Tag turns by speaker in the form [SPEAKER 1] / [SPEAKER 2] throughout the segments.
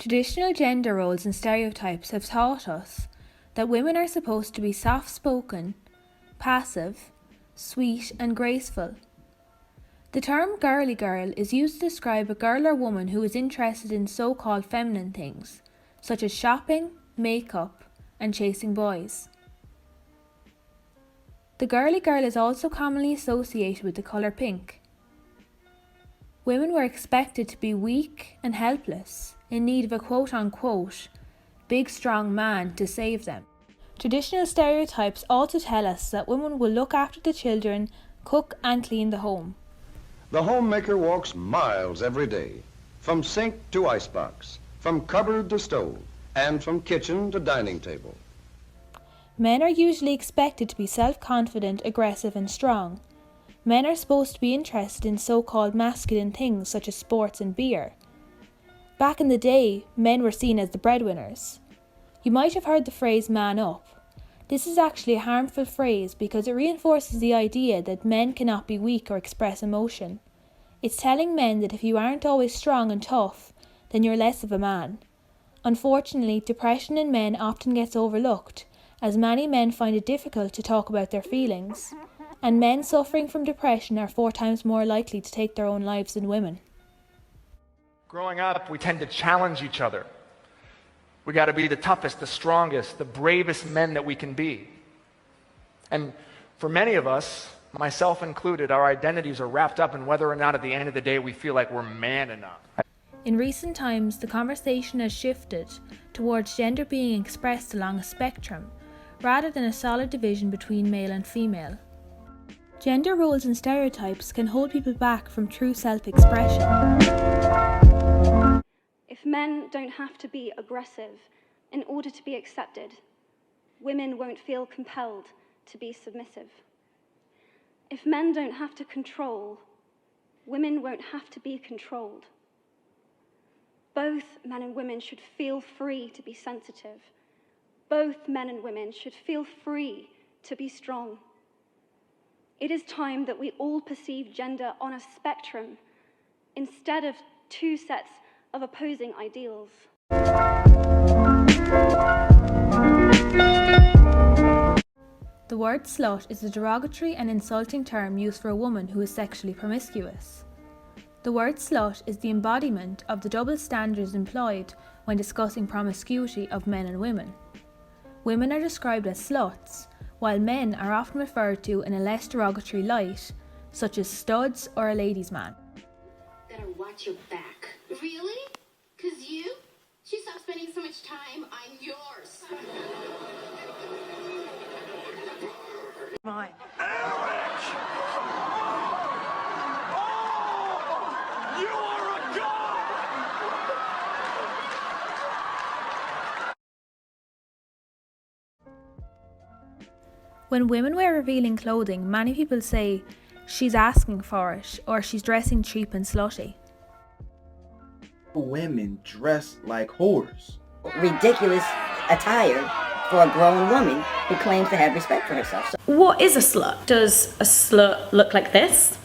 [SPEAKER 1] Traditional gender roles and stereotypes have taught us that women are supposed to be soft-spoken, passive, sweet and graceful. The term girly girl is used to describe a girl or woman who is interested in so-called feminine things, such as shopping, makeup and chasing boys. The girly girl is also commonly associated with the colour pink. Women were expected to be weak and helpless, in need of a quote-unquote big strong man to save them. Traditional stereotypes also tell us that women will look after the children, cook and clean the home.
[SPEAKER 2] The homemaker walks miles every day, from sink to icebox, from cupboard to stove, and from kitchen to dining table.
[SPEAKER 1] Men are usually expected to be self-confident, aggressive and strong. Men are supposed to be interested in so-called masculine things such as sports and beer. Back in the day, men were seen as the breadwinners. You might have heard the phrase man up. This is actually a harmful phrase because it reinforces the idea that men cannot be weak or express emotion. It's telling men that if you aren't always strong and tough, then you're less of a man. Unfortunately, depression in men often gets overlooked, as many men find it difficult to talk about their feelings. And men suffering from depression are 4 times more likely to take their own lives than women.
[SPEAKER 3] Growing up, we tend to challenge each other. We got to be the toughest, the strongest, the bravest men that we can be. And for many of us, myself included, our identities are wrapped up in whether or not at the end of the day we feel like we're man enough.
[SPEAKER 1] In recent times, the conversation has shifted towards gender being expressed along a spectrum, rather than a solid division between male and female. Gender roles and stereotypes can hold people back from true self-expression.
[SPEAKER 4] If men don't have to be aggressive in order to be accepted, women won't feel compelled to be submissive. If men don't have to control, women won't have to be controlled. Both men and women should feel free to be sensitive. Both men and women should feel free to be strong. It is time that we all perceive gender on a spectrum instead of 2 sets of opposing ideals.
[SPEAKER 1] The word slut is a derogatory and insulting term used for a woman who is sexually promiscuous. The word slut is the embodiment of the double standards employed when discussing promiscuity of men and women. Women are described as sluts, while men are often referred to in a less derogatory light, such as studs or a ladies' man.
[SPEAKER 5] Gotta watch your back. Really? 'Cause you stop spending so much time on yours.
[SPEAKER 6] Mine.
[SPEAKER 7] You are a god!
[SPEAKER 1] When women wear revealing clothing, many people say, she's asking for it, or she's dressing cheap and slutty.
[SPEAKER 8] Women dress like whores.
[SPEAKER 9] Ridiculous attire for a grown woman who claims to have respect for herself.
[SPEAKER 10] What is a slut? Does a slut look like this?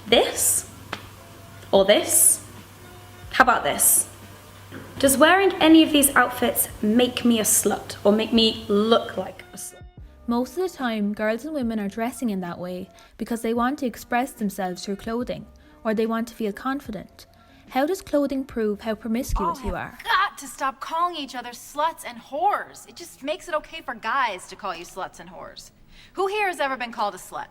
[SPEAKER 10] This? Or this? How about this? Does wearing any of these outfits make me a slut or make me look like a slut?
[SPEAKER 1] Most of the time, girls and women are dressing in that way because they want to express themselves through clothing, or they want to feel confident. How does clothing prove how promiscuous you are?
[SPEAKER 6] Got to stop calling each other sluts and whores. It just makes it okay for guys to call you sluts and whores. Who here has ever been called a slut?